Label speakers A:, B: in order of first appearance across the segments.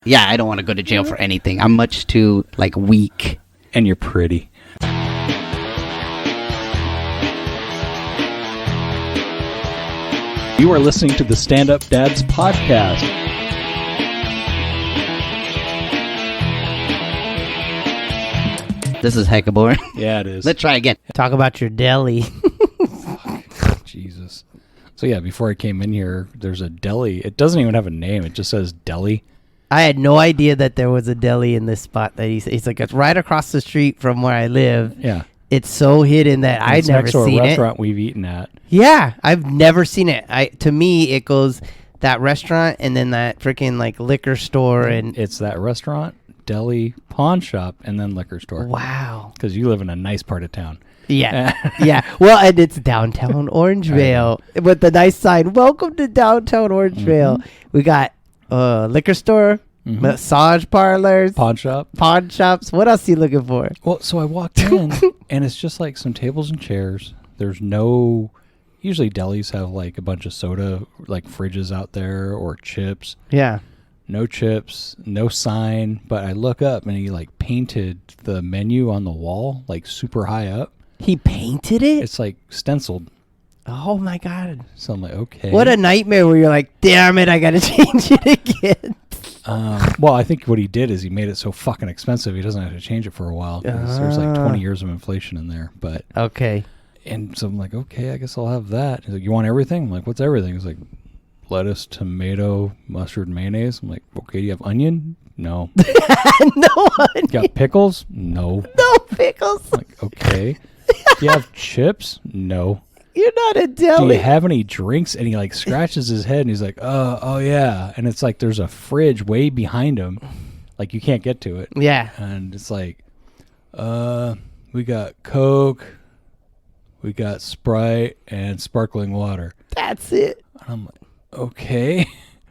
A: Yeah, I don't want to go to jail for anything. I'm much too, like, weak.
B: And you're pretty. You are listening to the Stand Up Dads podcast.
A: This is hecka boring.
B: Yeah, it is.
A: Let's try again.
C: Talk about your deli.
B: Jesus. So yeah, before I came in here, there's a deli. It doesn't even have a name. It just says deli.
C: I had no idea that there was a deli in this spot. That he's like, it's right across the street from where I live.
B: Yeah.
C: It's so hidden that I'd never
B: next to
C: seen
B: a
C: it.
B: restaurant we've eaten at.
C: Yeah, I've never seen it. To me, it goes that restaurant and then that freaking like liquor store and
B: It's that restaurant, deli, pawn shop, and then liquor store.
C: wow.
B: Because you live in a nice part of town.
C: Yeah, yeah. Well, and it's downtown Orangevale with the nice sign. Welcome to downtown Orangevale. We got liquor store, massage parlors,
B: Pawn shop.
C: pawn shops. What else are you looking for?
B: Well, so I walked in, and it's just like some tables and chairs. There's no... Usually delis have like a bunch of soda, like fridges out there, or chips.
C: Yeah.
B: No chips, no sign. But I look up, and he like painted the menu on the wall, like super high up.
C: He painted it?
B: It's like stenciled.
C: Oh, my God.
B: So I'm like, okay.
C: What a nightmare where you're like, damn it, I got to change it again.
B: Well, I think what he did is he made it so fucking expensive he doesn't have to change it for a while. 'Cause there's like 20 years of inflation in there. But
C: Okay.
B: and so I'm like, okay, I guess I'll have that. He's like, you want everything? I'm like, what's everything? He's like, lettuce, tomato, mustard, mayonnaise. I'm like, okay, do you have onion? No.
C: No onion.
B: Got pickles? No.
C: No pickles.
B: I'm like, okay. Do you have chips? No.
C: You're not a
B: Do
C: deli.
B: you have any drinks? And he like scratches his head and he's like, oh yeah. And it's like there's a fridge way behind him. Like you can't get to it.
C: Yeah.
B: And it's like, we got Coke, we got Sprite, and sparkling water.
C: That's it.
B: And I'm like, okay.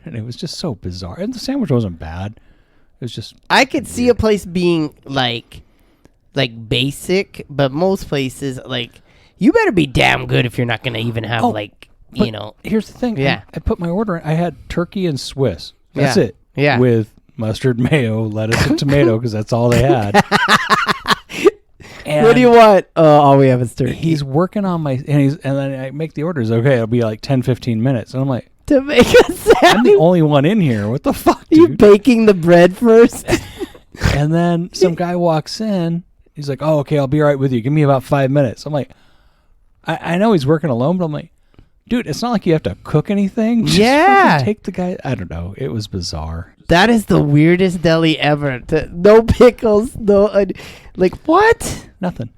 B: And it was just so bizarre. And the sandwich wasn't bad. It was just...
C: I could see a place being like basic, but most places, like, you better be damn good if you're not going to even have, you know.
B: Here's the thing.
C: Yeah.
B: I put my order in. I had turkey and Swiss. That's
C: Yeah.
B: it.
C: Yeah.
B: With mustard, mayo, lettuce, and tomato, because that's all they had. And
C: What do you want? All we have is turkey.
B: he's working on my... And then I make the orders. Okay, it'll be like 10, 15 minutes. And I'm like,
C: To make a
B: I'm
C: sandwich.
B: the only one in here. What the fuck,
C: You
B: dude?
C: baking the bread first?
B: And then some guy walks in. He's like, oh, okay, I'll be right with you. Give me about 5 minutes. I'm like, I know he's working alone, but I'm like, dude, it's not like you have to cook anything. Just
C: Yeah.
B: fucking take the guy. I don't know. It was bizarre.
C: That is the weirdest deli ever. No pickles, no... like, what?
B: Nothing.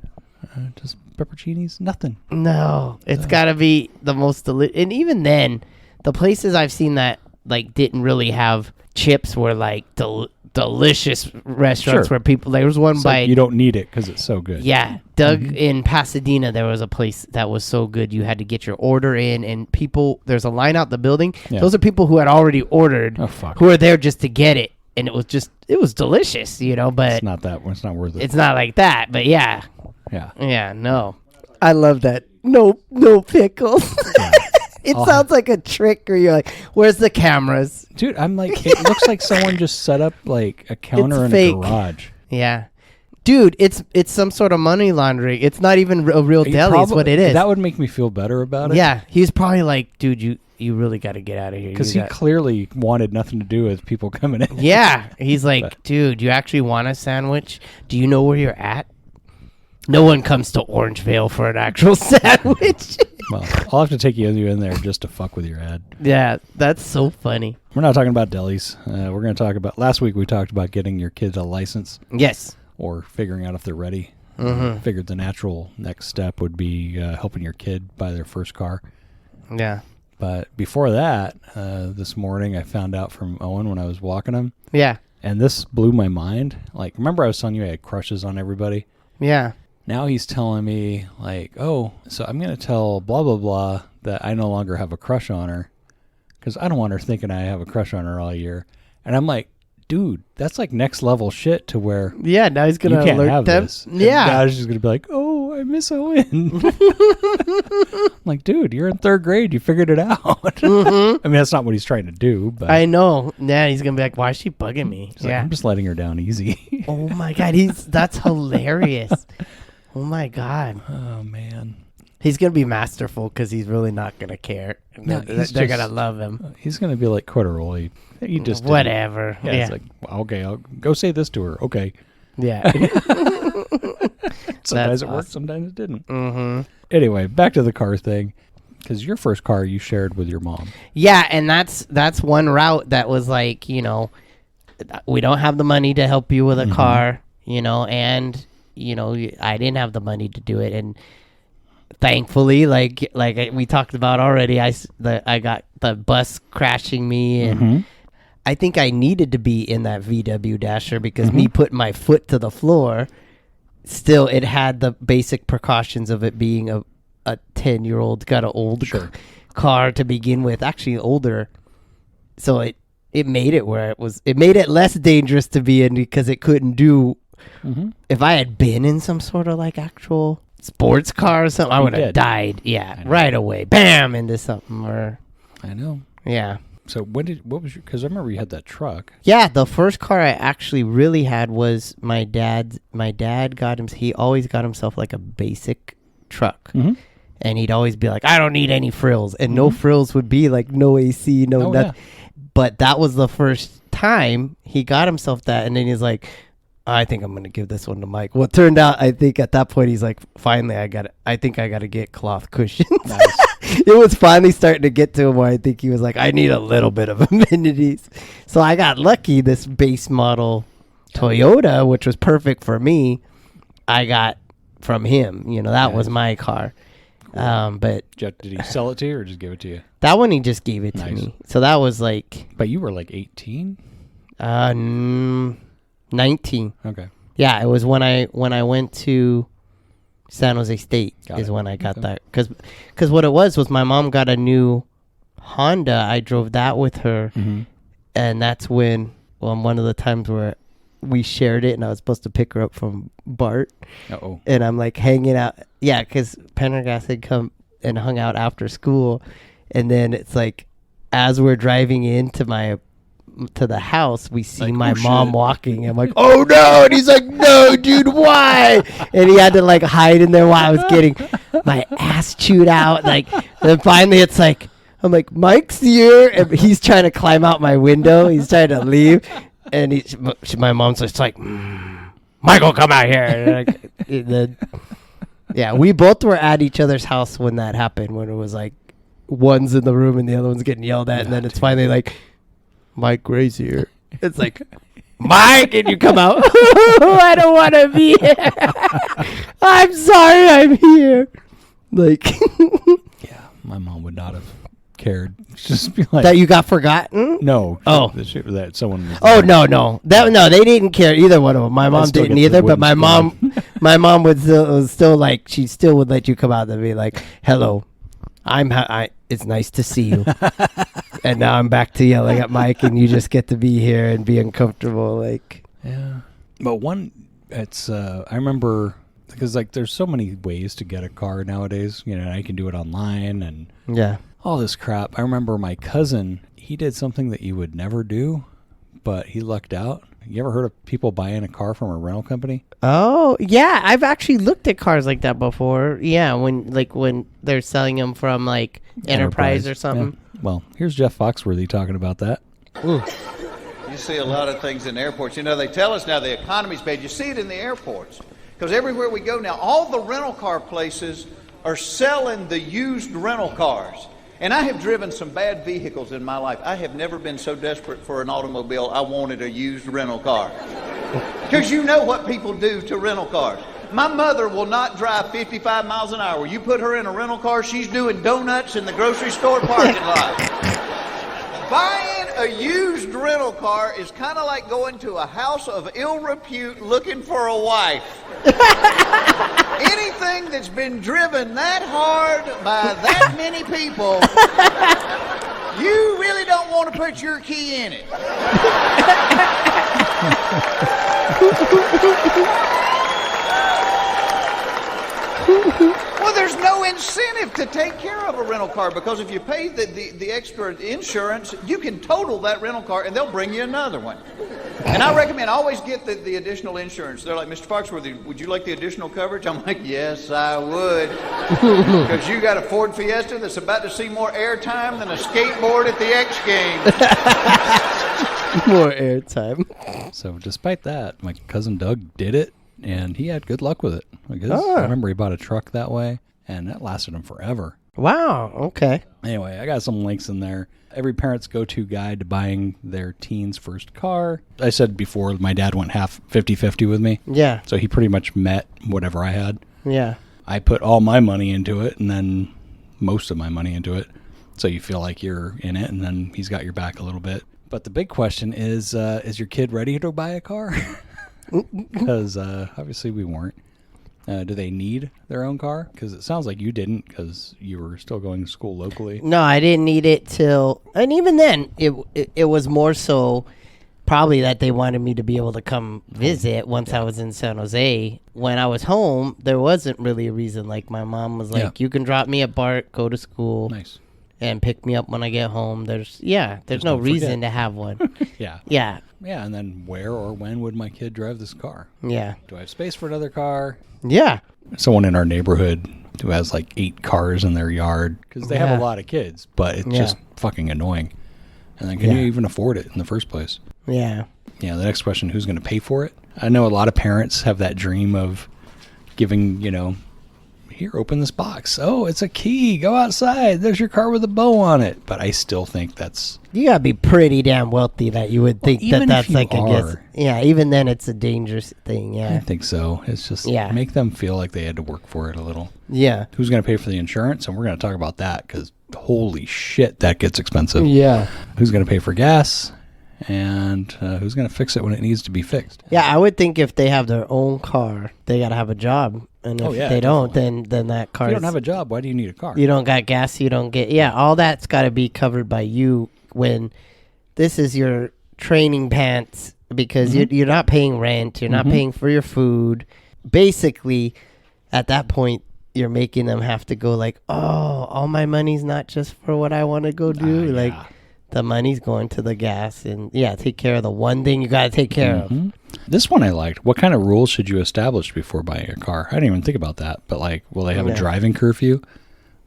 B: Just pepperoncinis. Nothing.
C: No. It's got to be the most... and even then, the places I've seen that, like, didn't really have chips were, like, delicious restaurants
B: Sure.
C: where people... There was one
B: It's
C: by...
B: like you don't need it because it's so good.
C: Yeah. Doug, in Pasadena, there was a place that was so good. You had to get your order in, and people... There's a line out the building.
B: Yeah.
C: Those are people who had already ordered,
B: Oh, fuck.
C: who are there just to get it. And it was just... It was delicious, you know, but...
B: It's not that. It's not worth it.
C: It's not like that, but yeah.
B: Yeah.
C: Yeah, no. I love that. No pickles. It sounds like a trick where you're like, where's the cameras?
B: Dude, I'm like, it looks like someone just set up like a counter in
C: fake.
B: a garage.
C: Yeah. Dude, it's some sort of money laundering. It's not even a real deli is what it is.
B: That would make me feel better about it.
C: Yeah. He's probably like, dude, you really got to get out of here.
B: Because he clearly wanted nothing to do with people coming in.
C: Yeah. He's like, dude, you actually want a sandwich? Do you know where you're at? No one comes to Orangevale for an actual sandwich.
B: Well, I'll have to take you in there just to fuck with your ad.
C: Yeah, that's so funny.
B: We're not talking about delis. We're going to talk about... Last week we talked about getting your kids a license
C: Yes.
B: or figuring out if they're ready.
C: Mm-hmm.
B: Figured the natural next step would be helping your kid buy their first car.
C: Yeah.
B: But before that, this morning I found out from Owen when I was walking him.
C: Yeah.
B: And this blew my mind. Like, remember I was telling you I had crushes on everybody?
C: Yeah.
B: Now he's telling me, like, oh, so I'm going to tell blah, blah, blah that I no longer have a crush on her because I don't want her thinking I have a crush on her all year. And I'm like, dude, that's like next level shit to where
C: Yeah, now he's going
B: you
C: to
B: can't
C: alert
B: have
C: them.
B: this.
C: Yeah.
B: And now he's just going to be like, oh, I miss Owen. I'm like, dude, you're in 3rd grade. You figured it out. I mean, that's not what he's trying to do. But
C: I know. Yeah, he's going to be like, why is she bugging me?
B: like, I'm just letting her down easy.
C: Oh, my God. That's hilarious. Oh, my God.
B: Oh, man.
C: He's going to be masterful because he's really not going to care.
B: No,
C: they're going to love him.
B: He's going to be like Corduroy. You just
C: whatever.
B: Yeah, it's like, okay, I'll go say this to her. Okay.
C: Yeah.
B: Sometimes it worked, sometimes it didn't. Anyway, back to the car thing. Because your first car you shared with your mom.
C: Yeah, and that's one route that was like, we don't have the money to help you with a car, and, I didn't have the money to do it. And thankfully, like we talked about already, I got the bus crashing me, and I think I needed to be in that VW Dasher because me putting my foot to the floor, still it had the basic precautions of it being a 10-year-old, got an old car to begin with, actually older. So it made it where it made it less dangerous to be in because it couldn't do. If I had been in some sort of like actual sports car or something, I would have died. Yeah, right away. Bam, into something. Or
B: I know.
C: Yeah.
B: So what was your? Because I remember you had that truck.
C: Yeah, the first car I actually really had was my dad's. My dad got him. He always got himself like a basic truck, and he'd always be like, "I don't need any frills," and no frills would be like no AC, no nothing. Yeah. But that was the first time he got himself that, and then he's like, I think I'm gonna give this one to Mike. Well, it turned out, I think at that point he's like, finally, I think I gotta get cloth cushions. Nice. It was finally starting to get to him where I think he was like, I need a little bit of amenities. So I got lucky. This base model Toyota, which was perfect for me, I got from him. That was my car. Cool. But
B: did he sell it to you or just give it to you?
C: That one he just gave it to me. So that was like.
B: But you were like 18.
C: 19.
B: Okay.
C: Yeah, it was when I went to San Jose State when I got that. Because what it was my mom got a new Honda. I drove that with her. And that's when, one of the times where we shared it and I was supposed to pick her up from Bart. Uh-oh. And I'm like hanging out. Yeah, because Pendergast had come and hung out after school. And then it's like, as we're driving into the house, we see my mom walking. I'm like, oh no! And he's like, no, dude, why? And he had to like hide in there while I was getting my ass chewed out. Like, then finally, it's like, I'm like, Mike's here, and he's trying to climb out my window. He's trying to leave, and my mom's just like, Michael, come out here. And yeah, we both were at each other's house when that happened. When it was like, one's in the room and the other one's getting yelled at, and then it's finally like, Mike Gray's here. It's like, Mike, can you come out? I don't want to be here. I'm sorry, I'm here. Like,
B: yeah, my mom would not have cared. Just be like
C: that you got forgotten.
B: No.
C: Oh,
B: that someone.
C: Oh no. They didn't care, either one of them. My mom didn't either. But my mom would still like, she still would let you come out and be like, hello. It's nice to see you. And now I'm back to yelling at Mike, and you just get to be here and be uncomfortable. Like,
B: yeah. But I remember, because like there's so many ways to get a car nowadays. I can do it online and all this crap. I remember my cousin, he did something that you would never do, but he lucked out. You ever heard of people buying a car from a rental company?
C: Oh, yeah. I've actually looked at cars like that before. Yeah, when they're selling them from like Enterprise or something.
B: Yeah. Well, here's Jeff Foxworthy talking about that.
D: Ooh. You see a lot of things in airports. They tell us now the economy's bad. You see it in the airports. Because everywhere we go now, all the rental car places are selling the used rental cars. And I have driven some bad vehicles in my life. I have never been so desperate for an automobile, I wanted a used rental car. Because you know what people do to rental cars. My mother will not drive 55 miles an hour. You put her in a rental car, she's doing donuts in the grocery store parking lot. Buying a used rental car is kind of like going to a house of ill repute looking for a wife. Anything that's been driven that hard by that many people, you really don't want to put your key in it. no incentive to take care of a rental car because if you pay the extra insurance, you can total that rental car and they'll bring you another one. And I recommend always get the additional insurance. They're like, Mr. Foxworthy, would you like the additional coverage? I'm like, yes, I would. Because you got a Ford Fiesta that's about to see more airtime than a skateboard at the X Games.
C: More airtime.
B: So despite that, my cousin Doug did it, and he had good luck with it. I remember he bought a truck that way, and that lasted him forever.
C: Wow, okay.
B: Anyway, I got some links in there. Every parent's go-to guide to buying their teen's first car. I said before, my dad went 50-50 with me.
C: Yeah.
B: So he pretty much met whatever I had.
C: Yeah.
B: I put all my money into it, and then most of my money into it. So you feel like you're in it, and then he's got your back a little bit. But the big question is your kid ready to buy a car? Because obviously we weren't. Do they need their own car? Because it sounds like you didn't because you were still going to school locally.
C: No, I didn't need it till... And even then, it was more so probably that they wanted me to be able to come visit once I was in San Jose. When I was home, there wasn't really a reason. Like, my mom was like, you can drop me at BART, go to school.
B: Nice.
C: And pick me up when I get home. There's no reason to have one.
B: Yeah.
C: Yeah.
B: Yeah, and then where or when would my kid drive this car?
C: Yeah.
B: Do I have space for another car?
C: Yeah.
B: Someone in our neighborhood who has like 8 cars in their yard because they have a lot of kids, but it's just fucking annoying. And then can you even afford it in the first place?
C: Yeah.
B: Yeah, the next question, who's going to pay for it? I know a lot of parents have that dream of giving, here, open this box. Oh, it's a key. Go outside. There's your car with a bow on it. But I still think that's...
C: You got to be pretty damn wealthy that you would think that's like a guess. Yeah, even then it's a dangerous thing, yeah.
B: I think so. It's just make them feel like they had to work for it a little.
C: Yeah.
B: Who's going to pay for the insurance? And we're going to talk about that because holy shit, that gets expensive.
C: Yeah.
B: Who's going to pay for gas? And who's going to fix it when it needs to be fixed?
C: Yeah, I would think if they have their own car, they got to have a job. And if they don't, then that car...
B: If you don't have a job, why do you need a car?
C: You don't got gas, you don't get... Yeah, all that's got to be covered by you when this is your training pants because you're not paying rent, you're not paying for your food. Basically, at that point, you're making them have to go like, oh, all my money's not just for what I want to go do. Like, the money's going to the gas and, take care of the one thing you got to take care of.
B: This one I liked. What kind of rules should you establish before buying a car? I didn't even think about that. But, like, will they have a driving curfew?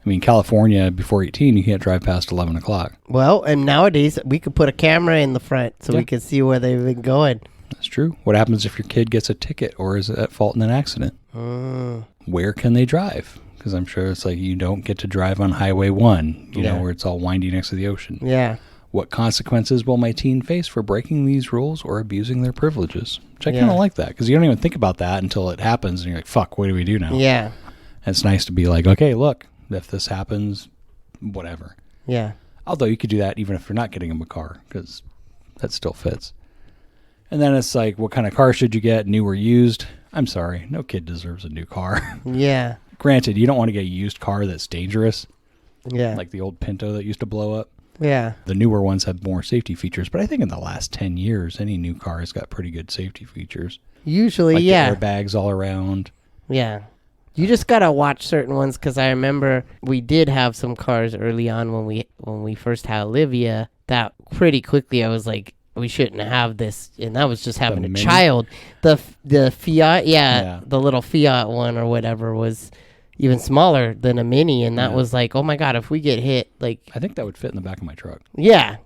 B: I mean, California, before 18, you can't drive past 11 o'clock.
C: Well, and nowadays, we could put a camera in the front so we can see where they've been going.
B: That's true. What happens if your kid gets a ticket or is at fault in an accident? Where can they drive? Because I'm sure it's like you don't get to drive on Highway 1, you know, where it's all windy next to the ocean.
C: Yeah.
B: What consequences will my teen face for breaking these rules or abusing their privileges? Which I kind of like that because you don't even think about that until it happens and you're like, fuck, what do we do now?
C: Yeah.
B: And it's nice to be like, okay, look, if this happens, whatever.
C: Yeah.
B: Although you could do that even if you're not getting them a car because that still fits. And then it's like, what kind of car should you get, new or used? I'm sorry, no kid deserves a new car.
C: Yeah.
B: Granted, you don't want to get a used car that's dangerous.
C: Yeah.
B: Like the old Pinto that used to blow up.
C: Yeah.
B: The newer ones have more safety features, but I think in the last 10 years, any new car has got pretty good safety features.
C: Usually,
B: like
C: the
B: airbags all around.
C: Yeah. You just got to watch certain ones because I remember we did have some cars early on when we first had Olivia that pretty quickly I was like, we shouldn't have this. And that was just having a child. The Fiat, the little Fiat one or whatever was even smaller than a Mini, and that was like, oh my god, if we get hit, like
B: I think that would fit in the back of my truck.
C: Yeah.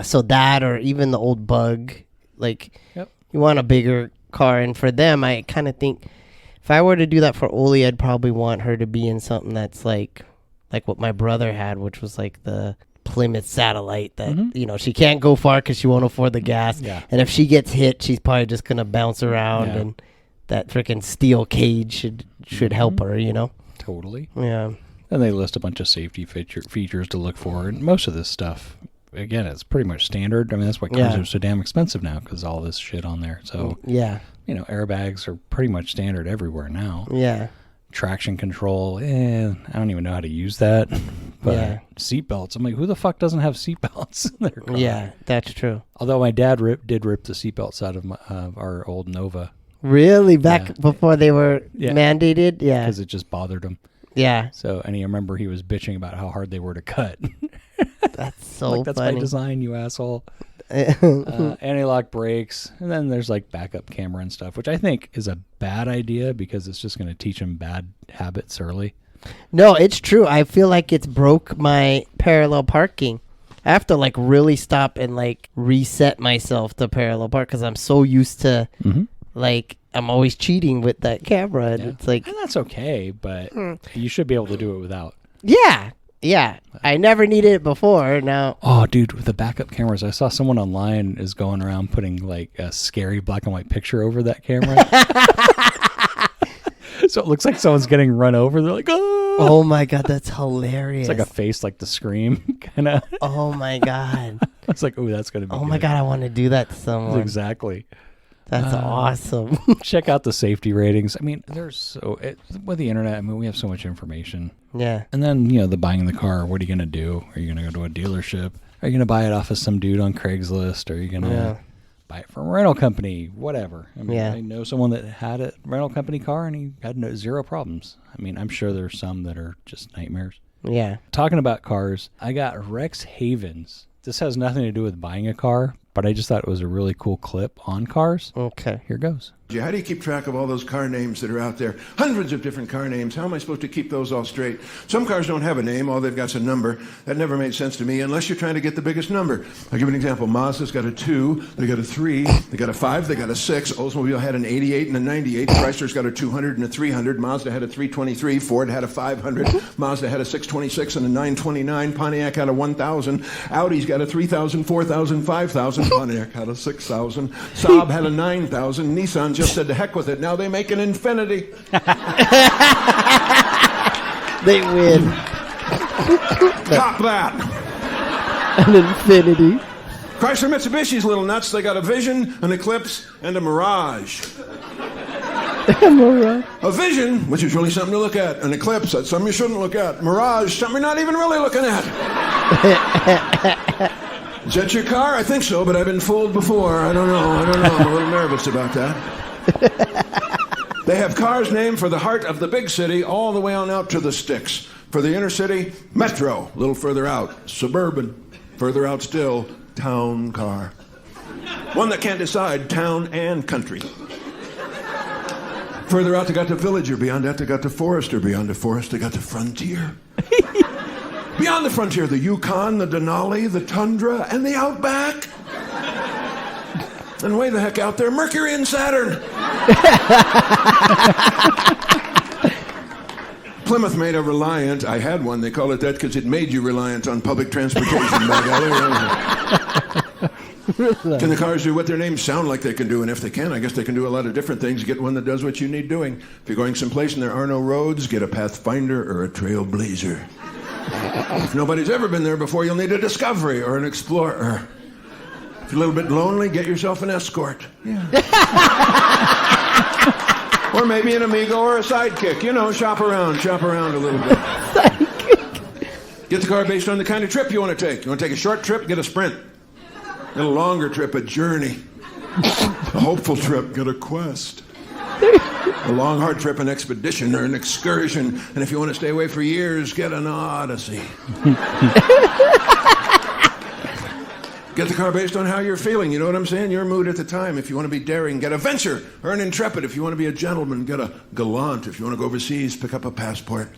C: So that, or even the old Bug, like you want a bigger car. And for them, I kind of think if I were to do that for Oli, I'd probably want her to be in something that's like what my brother had, which was like the Plymouth Satellite that she can't go far because she won't afford the gas, and if she gets hit, she's probably just gonna bounce around and that freaking steel cage should help her,
B: Totally.
C: Yeah.
B: And they list a bunch of safety features to look for. And most of this stuff, again, it's pretty much standard. I mean, that's why cars are so damn expensive now because all this shit on there. So, airbags are pretty much standard everywhere now.
C: Yeah.
B: Traction control, I don't even know how to use that. But seatbelts, I'm like, who the fuck doesn't have seatbelts in their car?
C: Yeah, that's true.
B: Although my dad did rip the seatbelts out of our old Nova.
C: Really? Back before they were mandated? Yeah.
B: Because it just bothered him.
C: Yeah.
B: So, and I remember he was bitching about how hard they were to cut.
C: That's so
B: like, that's
C: funny.
B: by design, you asshole. Anti-lock brakes, and then there's like backup camera and stuff, which I think is a bad idea because it's just going to teach them bad habits early.
C: No, it's true. I feel like it's broke my parallel parking. I have to like really stop and like reset myself to parallel park because I'm so used to like I'm always cheating with that camera, and it's like,
B: and that's okay, but you should be able to do it without.
C: Yeah, I never needed it before. Now,
B: oh, dude, with the backup cameras, I saw someone online is going around putting like a scary black and white picture over that camera. So it looks like someone's getting run over. They're like,
C: oh my God, that's hilarious.
B: It's like a face, like the Scream, kind of.
C: Oh my God.
B: It's like, oh, that's going to be
C: my God, I want to do that to someone.
B: Exactly.
C: That's awesome.
B: Check out the safety ratings. I mean, with the internet, I mean, we have so much information.
C: Yeah.
B: And then, the buying the car, what are you going to do? Are you going to go to a dealership? Are you going to buy it off of some dude on Craigslist? Are you going to buy it from a rental company? Whatever. I mean, I know someone that had a rental company car and he had zero problems. I mean, I'm sure there's some that are just nightmares.
C: Yeah.
B: Talking about cars, I got Rex Havens. This has nothing to do with buying a car, but I just thought it was a really cool clip on cars.
C: Okay.
B: Here goes.
E: How do you keep track of all those car names that are out there? Hundreds of different car names. How am I supposed to keep those all straight? Some cars don't have a name. All they've got is a number. That never made sense to me unless you're trying to get the biggest number. I'll give you an example. Mazda's got a 2. They got a 3. They got a 5. They got a 6. Oldsmobile had an 88 and a 98. Chrysler's got a 200 and a 300. Mazda had a 323. Ford had a 500. Mazda had a 626 and a 929. Pontiac had a 1000. Audi's got a 3000, 4000, 5000. Pontiac had a 6000. Saab had a 9000. Nissan just said to heck with it. Now they make an Infinity.
C: They win.
E: Top that.
C: An Infinity.
E: Chrysler Mitsubishi's little nuts. They got a Vision, an Eclipse, and a Mirage. A Vision, which is really something to look at. An Eclipse, that's something you shouldn't look at. Mirage, something you're not even really looking at. Is that your car? I think so, but I've been fooled before. I don't know. I'm a little nervous about that. They have cars named for the heart of the big city all the way on out to the sticks. For the inner city, Metro, a little further out. Suburban, further out still, town car. One that can't decide, town and country. Further out, they got the Villager. Beyond that, they got the Forester. Beyond the Forest, they got the Frontier. Beyond the Frontier, the Yukon, the Denali, the Tundra, and the Outback. And way the heck out there, Mercury and Saturn. Plymouth made a Reliant. I had one. They call it that because it made you reliant on public transportation. By golly. Can the cars do what their names sound like they can do? And if they can, I guess they can do a lot of different things. Get one that does what you need doing. If you're going someplace and there are no roads, get a Pathfinder or a Trailblazer. If nobody's ever been there before, you'll need a Discovery or an Explorer. If you're a little bit lonely, get yourself an Escort. Yeah. Or maybe an Amigo or a Sidekick. Shop around a little bit. Get the car based on the kind of trip you want to take. You want to take a short trip, get a Sprint. Get a longer trip, a Journey. A hopeful trip, get a Quest. A long, hard trip, an Expedition or an Excursion. And if you want to stay away for years, get an Odyssey. Get the car based on how you're feeling. You know what I'm saying? Your mood at the time. If you want to be daring, get a Venture or an Intrepid. If you want to be a gentleman, get a Gallant. If you want to go overseas, pick up a Passport.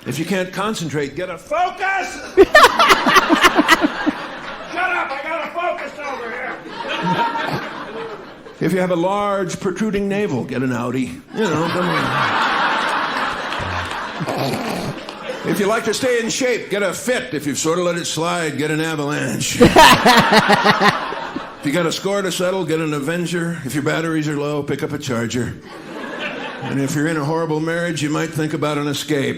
E: If you can't concentrate, get a Focus! Shut up! I got a Focus over here! If you have a large, protruding navel, get an Audi. Come on. If you like to stay in shape, get a Fit. If you've sort of let it slide, get an Avalanche. If you got a score to settle, get an Avenger. If your batteries are low, pick up a Charger. And if you're in a horrible marriage, you might think about an Escape.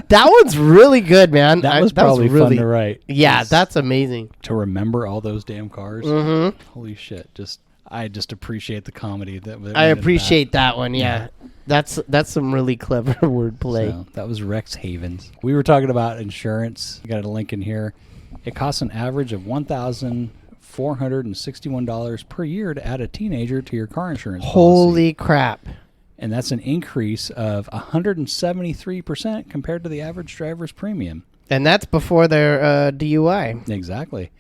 C: That one's really good, man.
B: That was probably fun to write.
C: Yeah, that's amazing.
B: To remember all those damn cars.
C: Mm-hmm.
B: Holy shit. I just appreciate the comedy that
C: I appreciate that one, yeah. That's some really clever wordplay.
B: So, that was Rex Havens. We were talking about insurance. I got a link in here. It costs an average of $1,400 $461 per year to add a teenager to your car insurance policy.
C: Holy crap.
B: And that's an increase of 173% compared to the average driver's premium.
C: And that's before their DUI.
B: Exactly.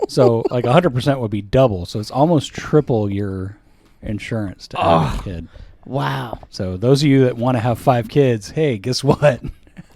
B: So like 100% would be double. So it's almost triple your insurance to add a kid.
C: Wow.
B: So those of you that want to have 5 kids, hey, guess what?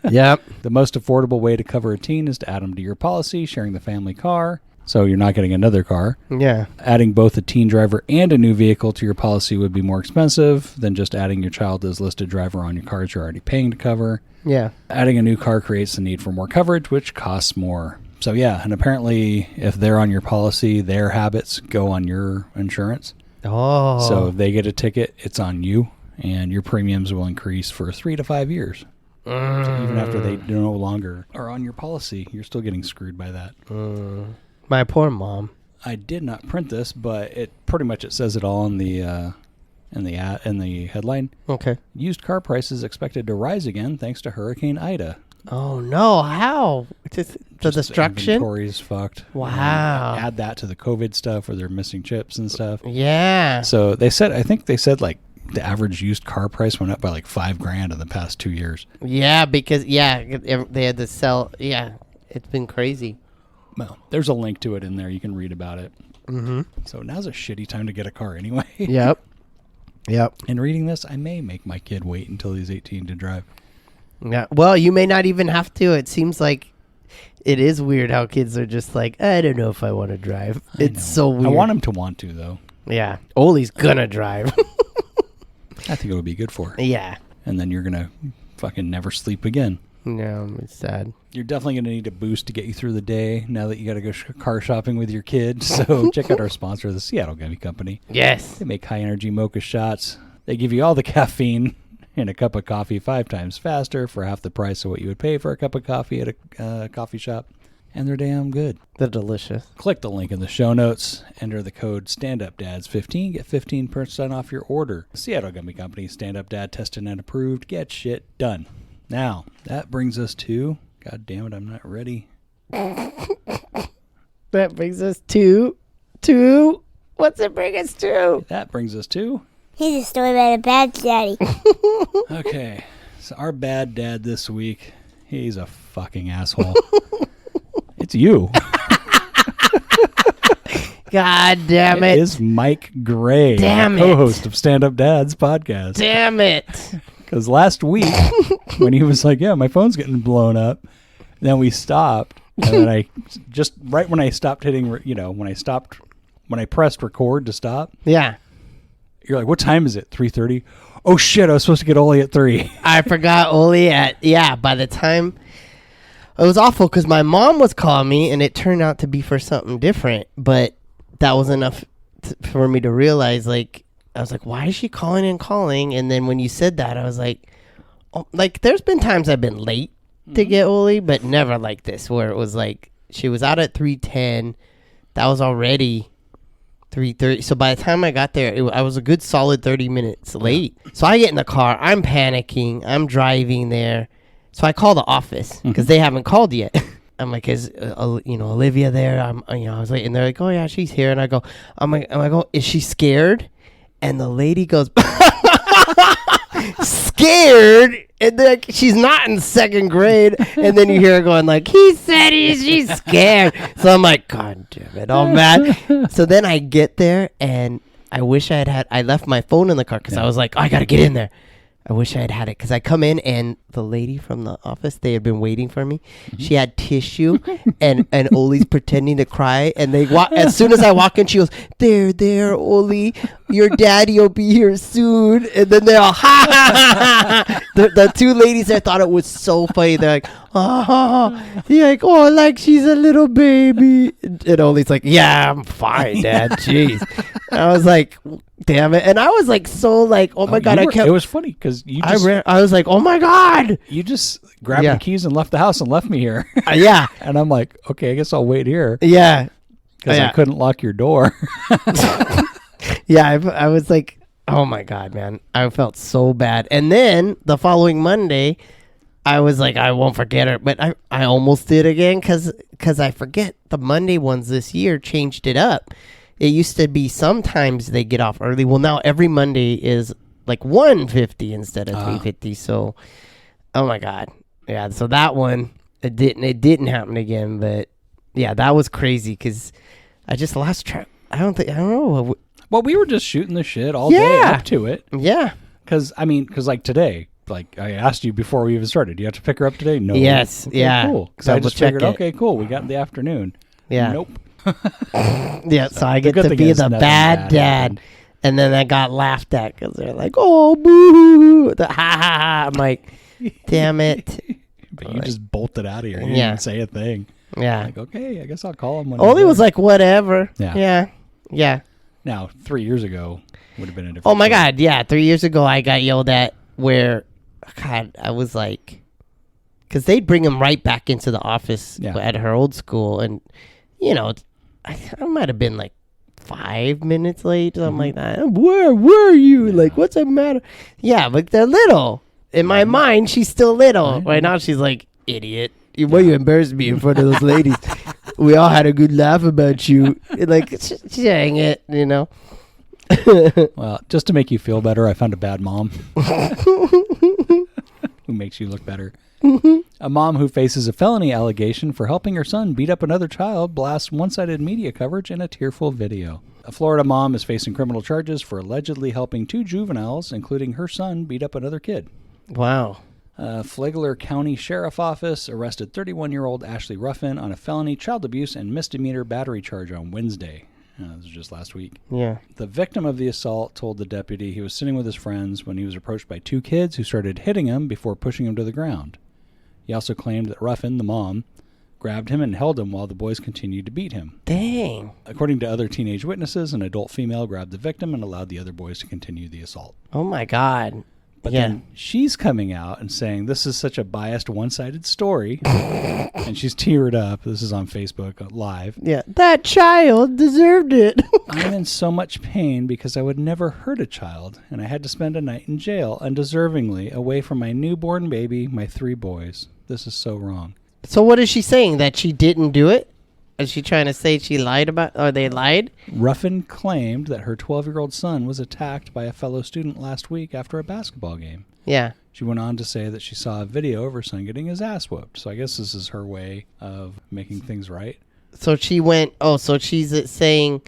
C: Yep.
B: The most affordable way to cover a teen is to add them to your policy, sharing the family car. So you're not getting another car.
C: Yeah.
B: Adding both a teen driver and a new vehicle to your policy would be more expensive than just adding your child as listed driver on your cars you're already paying to cover.
C: Yeah.
B: Adding a new car creates the need for more coverage, which costs more. So yeah, and apparently if they're on your policy, their habits go on your insurance.
C: Oh.
B: So if they get a ticket, it's on you, and your premiums will increase for 3 to 5 years. So even after they no longer are on your policy, you're still getting screwed by that.
C: My poor mom.
B: I did not print this, but it pretty much says it all in the headline.
C: Okay.
B: Used car prices expected to rise again thanks to Hurricane Ida.
C: Oh no! How? Just the destruction.
B: Inventory's fucked.
C: Wow.
B: Add that to the COVID stuff where they're missing chips and stuff.
C: Yeah.
B: So they said, I think they said like the average used car price went up by like $5,000 in the past 2 years.
C: Yeah, because they had to sell. Yeah, it's been crazy.
B: Well, there's a link to it in there. You can read about it.
C: Mm-hmm.
B: So now's a shitty time to get a car anyway.
C: Yep. Yep.
B: And reading this, I may make my kid wait until he's 18 to drive.
C: Yeah. Well, you may not even have to. It seems like it is weird how kids are just like, I don't know if I want to drive. It's so weird.
B: I want him to want to, though.
C: Yeah. Oli's gonna drive.
B: I think it would be good for her.
C: Yeah.
B: And then you're going to fucking never sleep again.
C: No, it's sad.
B: You're definitely going to need a boost to get you through the day now that you got to go car shopping with your kid. So check out our sponsor, the Seattle Gummy Company.
C: Yes.
B: They make high-energy mocha shots. They give you all the caffeine in a cup of coffee 5 times faster for half the price of what you would pay for a cup of coffee at a coffee shop. And they're damn good.
C: They're delicious.
B: Click the link in the show notes. Enter the code StandUpDads15. Get 15% off your order. Seattle Gummy Company. Stand Up Dad. Tested and approved. Get shit done. Now, that brings us to... God damn it, I'm not ready.
C: That brings us to... What's it bring us to?
B: That brings us to...
F: Here's a story about a bad daddy.
B: Okay. So our bad dad this week, he's a fucking asshole. It's you.
C: God damn it.
B: It is Mike Gray,
C: Damn
B: co-host of Stand Up Dad's podcast.
C: Damn it.
B: Because last week, when he was like, yeah, my phone's getting blown up, then we stopped. And then I just, right when I stopped hitting, when I pressed record to stop.
C: Yeah.
B: You're like, what time is it? 3:30? Oh, shit, I was supposed to get Oli at 3.
C: I forgot Oli by the time... It was awful because my mom was calling me and it turned out to be for something different. But that was enough for me to realize, like, I was like, why is she calling and calling? And then when you said that, I was like, oh, like, there's been times I've been late to get Oli, but never like this, where it was like, she was out at 3:10. That was already 3:30. So by the time I got there, I was a good solid 30 minutes late. So I get in the car. I'm panicking. I'm driving there. So I call the office because they haven't called yet. I'm like, is Olivia there? I was like, and they're like, oh yeah, she's here. And I go, I'm like, oh, is she scared? And the lady goes, scared? And they're like, she's not in 2nd grade. And then you hear her going like, he said she's scared. So I'm like, God damn it, all mad. So then I get there and I wish I left my phone in the car because I was like, oh, I got to get in there. I wish I had had it because I come in and the lady from the office, they had been waiting for me. She had tissue and Oli's pretending to cry. And they as soon as I walk in, she goes, there, Oli, your daddy will be here soon. And then they're all, ha, ha, ha, ha. The 2 ladies there thought it was so funny. They're like, you're like, oh, like she's a little baby. And Oli's like, yeah, I'm fine, Dad. Jeez. And I was like, damn it. And I was like, so like, oh my God.
B: It was funny because
C: I was like, oh my God.
B: You just grabbed the keys and left the house and left me here.
C: Yeah.
B: And I'm like, okay, I guess I'll wait here.
C: Yeah.
B: Because I couldn't lock your door.
C: Yeah. I was like, oh my God, man. I felt so bad. And then the following Monday, I was like, I won't forget her, but I almost did again because I forget the Monday ones this year changed it up. It used to be sometimes they get off early. Well, now every Monday is like 1:50 instead of 3:50. So, oh my God, yeah. So that one it didn't happen again, but yeah, that was crazy because I just lost track. I don't know.
B: Well, we were just shooting the shit all day up to it.
C: Yeah.
B: Because like today, like I asked you before we even started, do you have to pick her up today? No.
C: Yes.
B: Okay,
C: yeah.
B: Cool. Because I just figured, okay, cool. We got in the afternoon.
C: Yeah.
B: Nope.
C: Yeah. So I get to be the bad dad. And then I got laughed at because they're like, oh, boo. Ha ha ha. I'm like, damn it.
B: But you just bolted out of here. You didn't say a thing.
C: Yeah.
B: Like, okay, I guess I'll call him when
C: Oli was like, whatever.
B: Yeah.
C: Yeah.
B: Now, 3 years ago would have been a different
C: Oh, my
B: story.
C: God. Yeah. 3 years ago, I got yelled at where, God, I was like, because they'd bring him right back into the office at her old school. And, you know, I might have been like 5 minutes late, something like that. Where were you? Like, what's the matter? Yeah, but they're little. In my mind, she's still little. Right now, she's like, idiot. Why you embarrassed me in front of those ladies? We all had a good laugh about you. Like, dang it, you know.
B: Well, just to make you feel better, I found a bad mom who makes you look better. A mom who faces a felony allegation for helping her son beat up another child blasts one-sided media coverage in a tearful video. A Florida mom is facing criminal charges for allegedly helping 2 juveniles, including her son, beat up another kid.
C: Wow.
B: Flagler County Sheriff Office arrested 31-year-old Ashley Ruffin on a felony child abuse and misdemeanor battery charge on Wednesday. This was just last week.
C: Yeah.
B: The victim of the assault told the deputy he was sitting with his friends when he was approached by 2 kids who started hitting him before pushing him to the ground. He also claimed that Ruffin, the mom, grabbed him and held him while the boys continued to beat him.
C: Dang.
B: According to other teenage witnesses, an adult female grabbed the victim and allowed the other boys to continue the assault.
C: Oh, my God.
B: But then she's coming out and saying this is such a biased, one-sided story. And she's teared up. This is on Facebook Live.
C: Yeah. That child deserved it.
B: I'm in so much pain because I would never hurt a child, and I had to spend a night in jail undeservingly away from my newborn baby, my 3 boys. This is so wrong.
C: So what is she saying? That she didn't do it? Is she trying to say she lied about, or they lied?
B: Ruffin claimed that her 12-year-old son was attacked by a fellow student last week after a basketball game.
C: Yeah.
B: She went on to say that she saw a video of her son getting his ass whooped. So I guess this is her way of making things right.
C: So she went, so she's saying,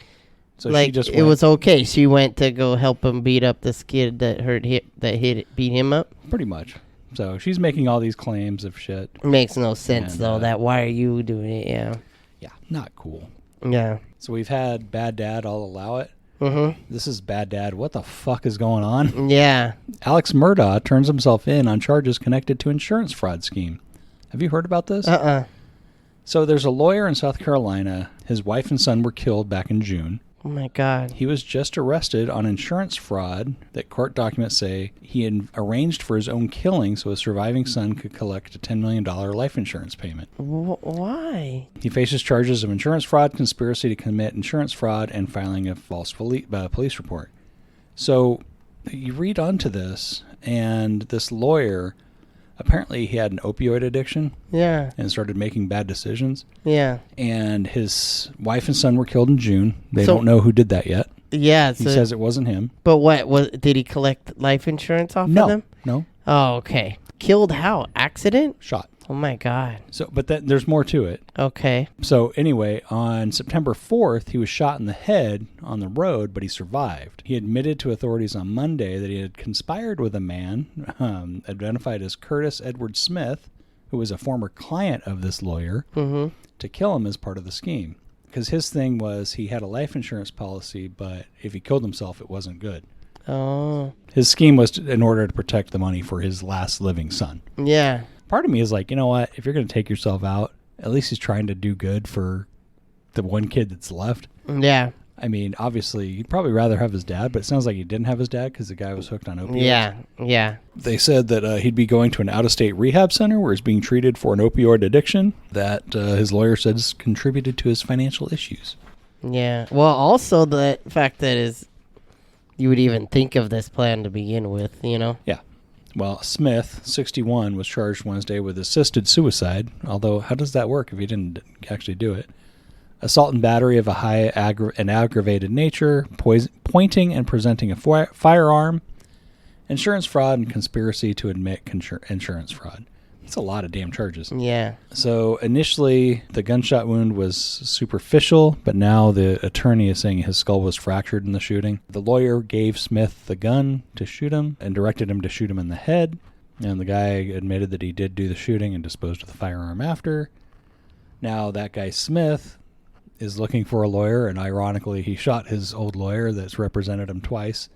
B: so
C: like,
B: she just
C: it was okay. She went to go help him beat up this kid that beat him up?
B: Pretty much. So she's making all these claims of shit.
C: Makes no sense,
B: And,
C: though, that why are you doing it? Yeah.
B: Yeah, not cool.
C: Yeah.
B: So we've had Bad Dad, I'll allow it.
C: Mm-hmm.
B: This is Bad Dad. What the fuck is going on?
C: Yeah.
B: Alex Murdaugh turns himself in on charges connected to insurance fraud scheme. Have you heard about this? So there's a lawyer in South Carolina. His wife and son were killed back in June.
C: Oh, my God.
B: He was just arrested on insurance fraud that court documents say he had arranged for his own killing so his surviving son could collect a $10 million life insurance payment.
C: Why?
B: He faces charges of insurance fraud, conspiracy to commit insurance fraud, and filing a false police report. So you read onto this, and this lawyer, apparently he had an opioid addiction.
C: Yeah.
B: And started making bad decisions.
C: Yeah.
B: And his wife and son were killed in June. They don't know who did that yet.
C: Yeah.
B: He says it wasn't him.
C: But did he collect life insurance off of them?
B: No.
C: Oh, okay. Killed how? Accident?
B: Shot.
C: Oh, my God.
B: So, but there's more to it.
C: Okay.
B: So anyway, on September 4th, he was shot in the head on the road, but he survived. He admitted to authorities on Monday that he had conspired with a man identified as Curtis Edward Smith, who was a former client of this lawyer, to kill him as part of the scheme. Because his thing was he had a life insurance policy, but if he killed himself, it wasn't good.
C: Oh.
B: His scheme was in order to protect the money for his last living son.
C: Yeah.
B: Part of me is like, you know what? If you're going to take yourself out, at least he's trying to do good for the one kid that's left.
C: Yeah.
B: I mean, obviously, you'd probably rather have his dad, but it sounds like he didn't have his dad because the guy was hooked on opioids.
C: Yeah. Yeah.
B: They said that he'd be going to an out-of-state rehab center where he's being treated for an opioid addiction that his lawyer says contributed to his financial issues.
C: Yeah. Well, also the fact that you would even think of this plan to begin with, you know?
B: Yeah. Well, Smith, 61, was charged Wednesday with assisted suicide, although how does that work if he didn't actually do it? Assault and battery of a high and aggravated nature, pointing and presenting a firearm, insurance fraud, and conspiracy to admit insurance fraud. That's a lot of damn charges.
C: Yeah.
B: So initially, the gunshot wound was superficial, but now the attorney is saying his skull was fractured in the shooting. The lawyer gave Smith the gun to shoot him and directed him to shoot him in the head. And the guy admitted that he did do the shooting and disposed of the firearm after. Now that guy Smith is looking for a lawyer, and ironically, he shot his old lawyer that's represented him twice.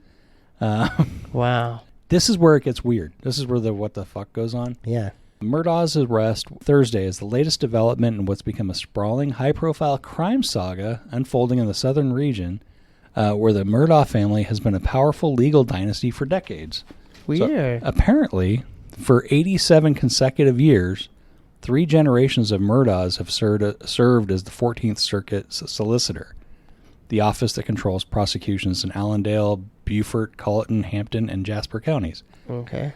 C: Wow.
B: This is where it gets weird. This is where the what the fuck goes on.
C: Yeah.
B: Murdaugh's arrest Thursday is the latest development in what's become a sprawling, high-profile crime saga unfolding in the southern region, where the Murdaugh family has been a powerful legal dynasty for decades.
C: Weird.
B: So, apparently, for 87 consecutive years, 3 generations of Murdaughs have served as the 14th Circuit solicitor, the office that controls prosecutions in Allendale, Beaufort, Colleton, Hampton, and Jasper counties.
C: Okay.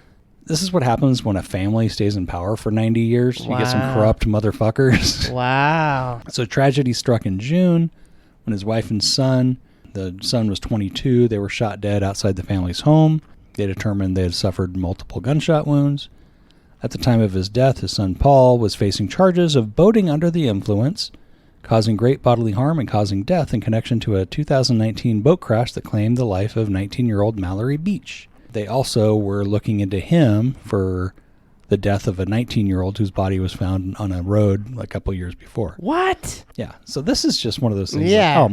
B: This is what happens when a family stays in power for 90 years.
C: Wow.
B: You get some corrupt motherfuckers.
C: Wow.
B: So tragedy struck in June when his wife and son, the son was 22, they were shot dead outside the family's home. They determined they had suffered multiple gunshot wounds. At the time of his death, his son Paul was facing charges of boating under the influence, causing great bodily harm and causing death in connection to a 2019 boat crash that claimed the life of 19-year-old Mallory Beach. They also were looking into him for the death of a 19-year-old whose body was found on a road a couple years before.
C: What?
B: Yeah. So this is just one of those things.
C: Yeah.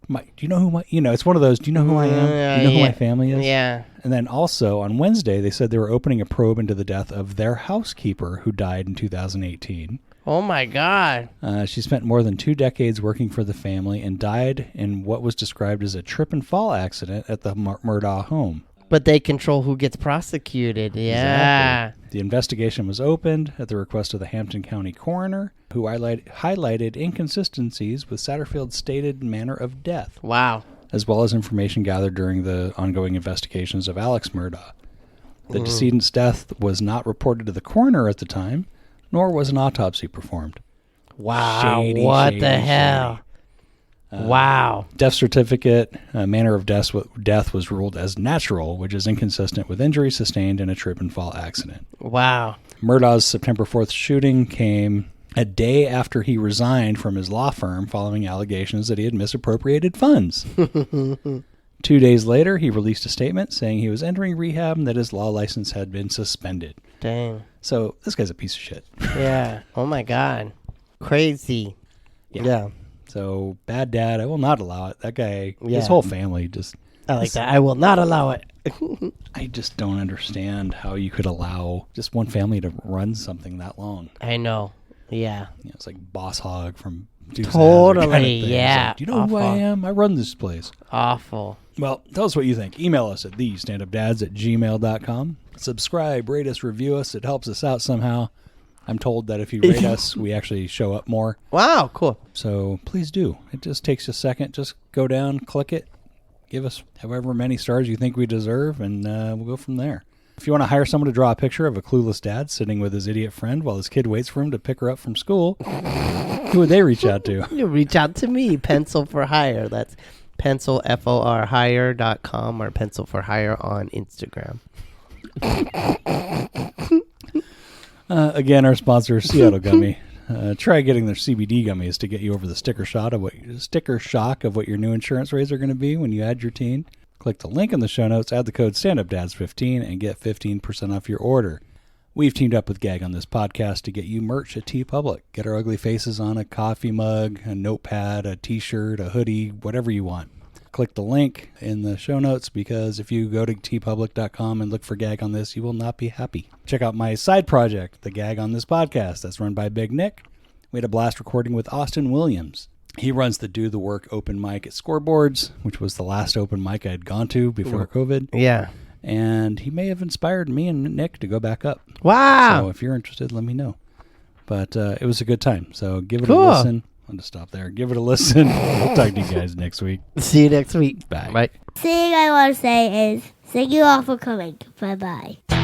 B: Like, do you know who it's one of those, do you know who I am? Do you know who my family is?
C: Yeah.
B: And then also on Wednesday, they said they were opening a probe into the death of their housekeeper who died in 2018.
C: Oh, my God.
B: She spent more than 2 decades working for the family and died in what was described as a trip and fall accident at the Murdaugh home.
C: But they control who gets prosecuted. Yeah.
B: Exactly. The investigation was opened at the request of the Hampton County coroner, who highlighted inconsistencies with Satterfield's stated manner of death.
C: Wow.
B: As well as information gathered during the ongoing investigations of Alex Murdaugh. The decedent's death was not reported to the coroner at the time, nor was an autopsy performed.
C: Wow. What the hell? Wow.
B: Death certificate, manner of death was ruled as natural, which is inconsistent with injury sustained in a trip and fall accident.
C: Wow.
B: Murdaugh's September 4th shooting came a day after he resigned from his law firm following allegations that he had misappropriated funds. 2 days later, he released a statement saying he was entering rehab and that his law license had been suspended.
C: Dang.
B: So this guy's a piece of shit.
C: Yeah. Oh, my God. Crazy. Yeah.
B: So, bad dad, I will not allow it. That guy, his whole family just...
C: I like that. I will not allow it.
B: I just don't understand how you could allow just one family to run something that long.
C: I know. Yeah.
B: It's like Boss Hog from Dukes
C: Totally,
B: kind of thing.
C: yeah.
B: Like, do you know who I am? I run this place.
C: Awful.
B: Well, tell us what you think. Email us at thestandupdads@gmail.com. Subscribe, rate us, review us. It helps us out somehow. I'm told that if you rate us, we actually show up more.
C: Wow, cool.
B: So please do. It just takes a second. Just go down, click it, give us however many stars you think we deserve, and we'll go from there. If you want to hire someone to draw a picture of a clueless dad sitting with his idiot friend while his kid waits for him to pick her up from school, who would they reach out to?
C: You reach out to me, Pencil for Hire. That's pencilforhire.com or Pencil for Hire on Instagram.
B: Again, our sponsor, Seattle Gummy. Try getting their CBD gummies to get you over the sticker shock of what your new insurance rates are going to be when you add your teen. Click the link in the show notes, add the code StandUpDads15, and get 15% off your order. We've teamed up with Gag on this podcast to get you merch at TeePublic. Get our ugly faces on a coffee mug, a notepad, a t-shirt, a hoodie, whatever you want. Click the link in the show notes, because if you go to teepublic.com and look for Gag on This, you will not be happy. Check out my side project, the Gag on This podcast. That's run by Big Nick. We had a blast recording with Austin Williams. He runs the Do the Work open mic at Scoreboards, which was the last open mic I had gone to before COVID.
C: Yeah.
B: And he may have inspired me and Nick to go back up.
C: Wow.
B: So if you're interested, let me know. But it was a good time. So give it a listen. I'll just stop there. Give it a listen. We'll talk to you guys next week.
C: See you next week.
B: Bye.
C: Bye.
F: Thing I want to say is thank you all for coming. Bye-bye.